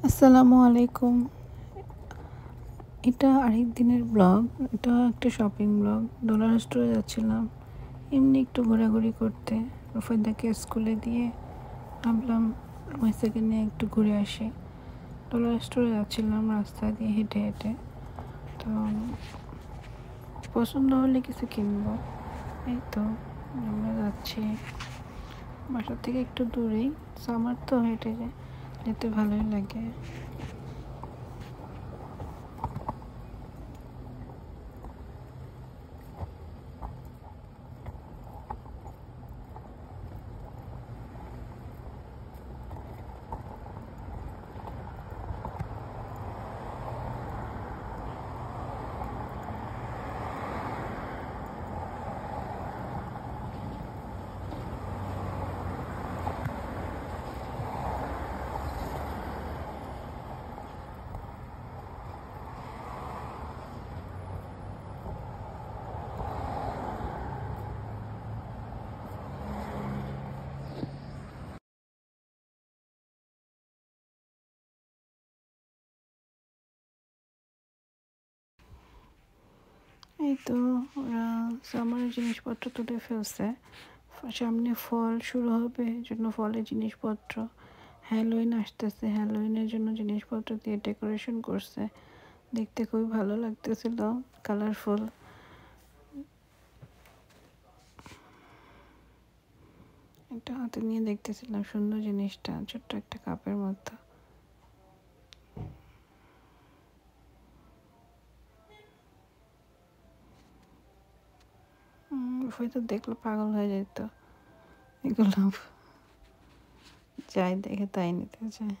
আসসালামু আলাইকুম। এটা আরেক দিনের ব্লগ। এটা একটা শপিং ব্লগ। ডলার স্টোরে যাচ্ছিলাম এমনি একটু ঘোরাঘুরি করতে। রুফায়দাকে স্কুলে দিয়ে ভাবলাম রুমাইসাকে নিয়ে একটু ঘুরে আসি। ডলার স্টোরে যাচ্ছিলাম রাস্তা দিয়ে হেঁটে হেঁটে। তো পছন্দ হলে কিছু কিনবো, এই তো আমরা যাচ্ছি। বাসা থেকে একটু দূরেই, আমার তো হেঁটে যেতে ভালোই লাগে। এই তো ওরা সামারের জিনিসপত্র তুলে ফেলছে। সামনে ফল শুরু হবে, এই জন্য ফলের জিনিসপত্র। হ্যালোইন আসতেছে, হ্যালোইনের জন্য জিনিসপত্র দিয়ে ডেকোরেশন করছে। দেখতে খুবই ভালো লাগতেছিল, কালারফুল। একটা হাতে নিয়ে দেখতেছিলাম সুন্দর জিনিসটা, ছোট্ট একটা কাপের মতো। হয়তো দেখলে পাগল হয়ে যেত এগুলো, যাই দেখে তাই নিতে চায়।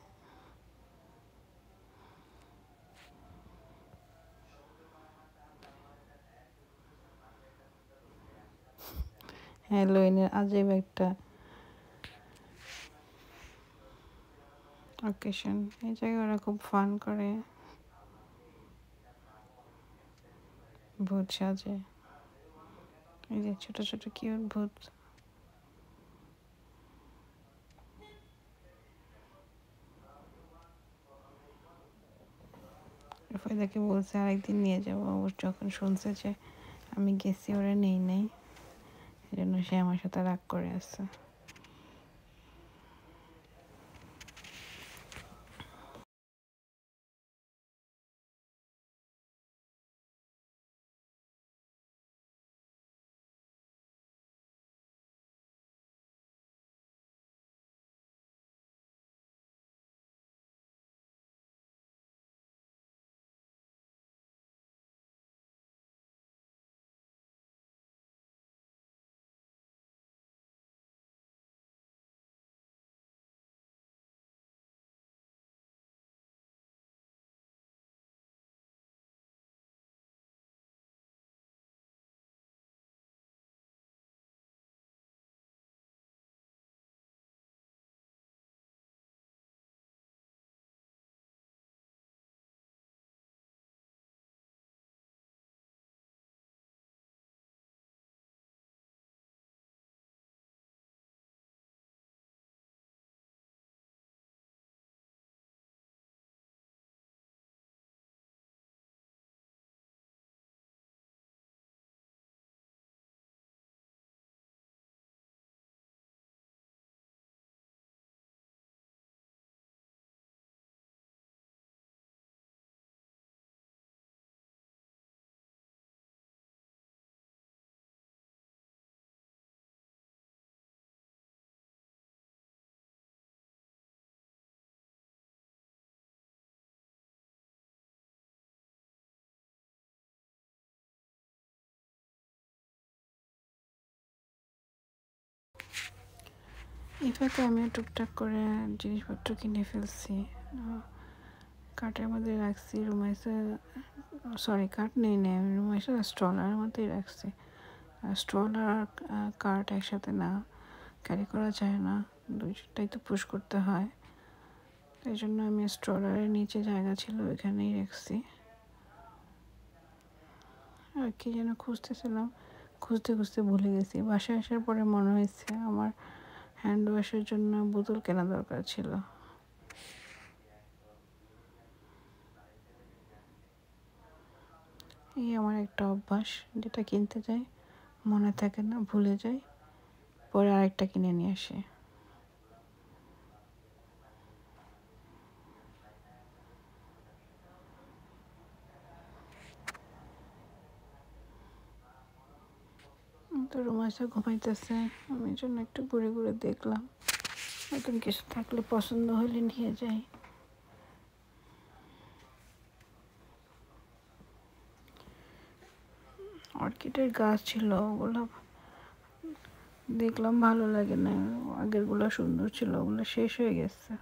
হ্যালোইনের আজীব একটা অকেশন। এই জায়গায় ওরা খুব ফান করে, ভূত সাজে। এই যে ছোট ছোট কিউট ভূত। রুফায়দাকে বলছে আরেকদিন নিয়ে যাবো, ও যখন শুনছে যে আমি গেছি ওরা নেই নেই, এই জন্য সে আমার সাথে রাগ করে আসছে। এই ফাঁকে আমিও টুকটাক করে জিনিসপত্র কিনে ফেলছি। কার্টের মধ্যে রাখছি। রুমাইসা, সরি কার্ট নেই নেই, আমি রুমাইসা স্ট্রলারের মধ্যেই রাখছি। স্ট্রলার আর কার্ট একসাথে না ক্যারি করা যায় না, দুইটাই তো পুশ করতে হয়। এই জন্য আমি স্ট্রলারের নিচে জায়গা ছিল ওইখানেই রাখছি। আর কি যেন খুঁজতেছিলাম, খুঁজতে খুঁজতে ভুলে গেছি। বাসায় আসার পরে মনে হয়েছে আমার হ্যান্ড ওয়াশের জন্য বোতল কেনা দরকার ছিল। এই আমার একটা অভ্যাস, যেটা কিনতে যাই মনে থাকে না, ভুলে যাই, পরে আরেকটা কিনে নিয়ে আসি। তো রুমাইসা ঘুমাইতেছে, আমি এই জন্য একটু ঘুরে ঘুরে দেখলাম, নতুন কিছু থাকলে পছন্দ হলে নিয়ে যাই। অর্কিডের গাছ ছিল, ওগুলো দেখলাম ভালো লাগে না, আগেরগুলো সুন্দর ছিল, ওগুলো শেষ হয়ে গেছে।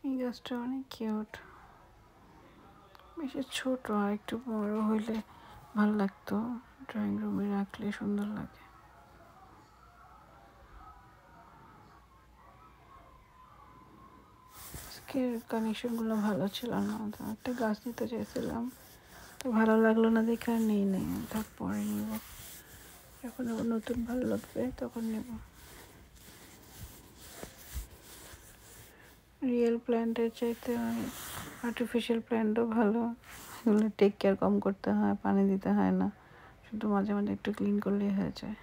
এই গাছটা অনেক কিউট, বেশি ছোট, আর একটু বড় হইলে ভালো লাগতো, ড্রয়িং রুমে রাখলে সুন্দর লাগে। আজকের কানেকশনগুলো ভালো ছিল না, তো একটা গাছ নিতে চাইছিলাম, তো ভালো লাগলো না দেখে আর নেই নেই, তারপরে নিব, যখন আবার নতুন ভালো লাগবে তখন নেব। রিয়েল প্ল্যান্টের চাইতে আর্টিফিশিয়াল প্ল্যান্টও ভালো, এগুলো টেক কেয়ার কম করতে হয়, পানি দিতে হয় না, শুধু মাঝে মাঝে একটু ক্লিন করলেই হয়ে যায়।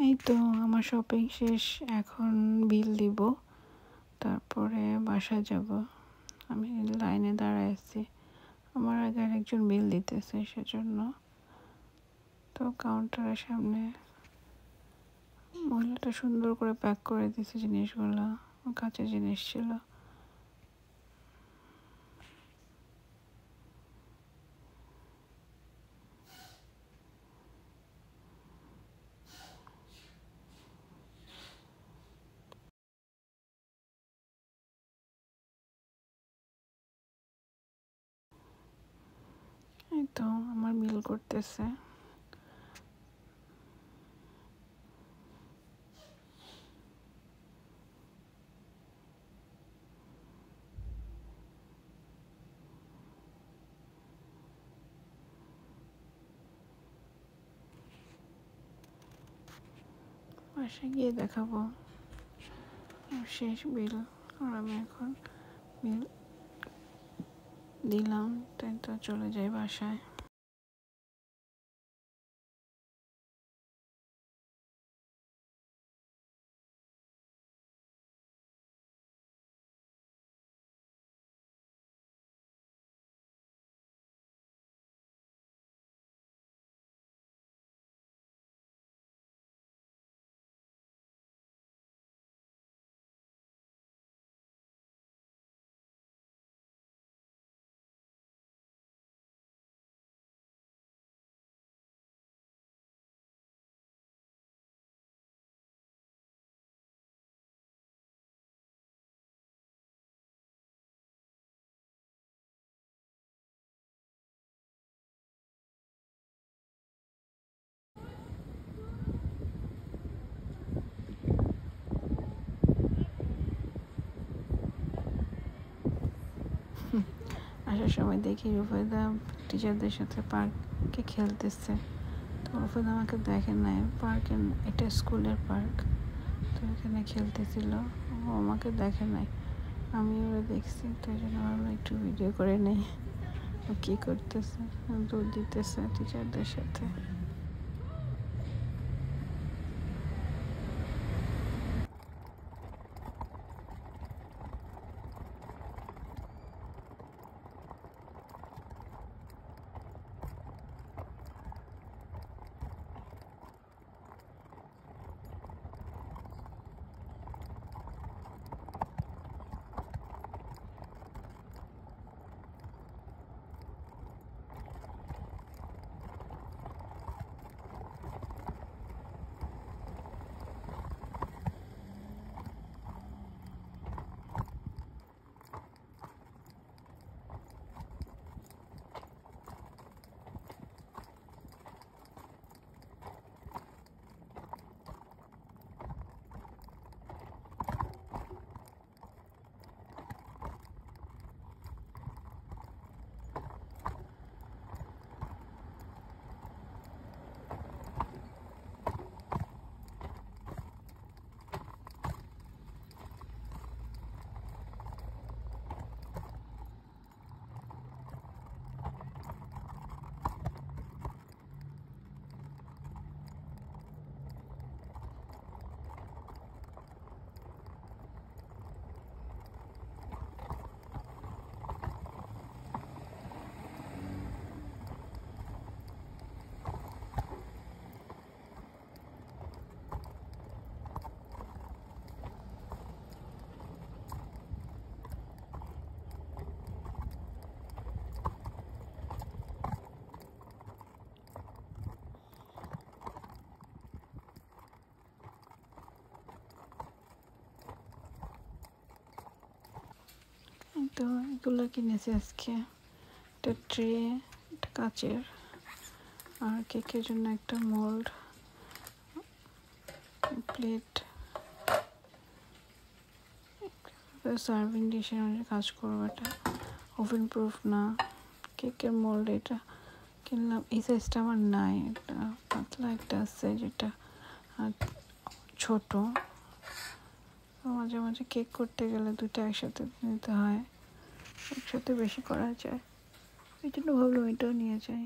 এই তো আমার শপিং শেষ, এখন বিল দিব, তারপরে বাসায় যাব। আমি লাইনে দাঁড়ায় আছি, আমার আগে আরেকজন বিল দিতেছে, সেজন্য। তো কাউন্টারের সামনে মহিলাটা সুন্দর করে প্যাক করে দিয়েছে জিনিসগুলো, কাঁচা জিনিস ছিল। এই তো আমার বিল করতেছে। বাসায় গিয়ে দেখাবো শেষ বিল। আর আমি এখন বিল দিলাম, তাই তো চলে যাই বাসায়। আসার সময় দেখি রুফায়দা টিচারদের সাথে পার্কে খেলতেছে। তো রুফায়দা আমাকে দেখে নাই, পার্কে, এটা স্কুলের পার্ক, তো এখানে খেলতেছিল। ও আমাকে দেখে নাই, আমি ওরা দেখছি, তো এই জন্য ভাবলাম একটু ভিডিও করে নেই ও কী করতেছে, দৌড় দিতেছে টিচারদের সাথে। তো এগুলো কিনেছি আজকে, একটা ট্রে, একটা কাচের, আর কেকের জন্য একটা মোল্ড, প্লেট, সার্ভিং ডিশের অনেক কাজ করবো। এটা ওভেন প্রুফ না, কেকের মোল্ড এটা কিনলাম। এই সাইজটা আমার নাই, একটা পাতলা একটা আছে যেটা ছোট। মাঝে মাঝে কেক করতে গেলে দুটো একসাথে নিতে হয়, একসাথে বেশি করা যায়, এই জন্য ভাবলাম এটাও নিয়ে যাই।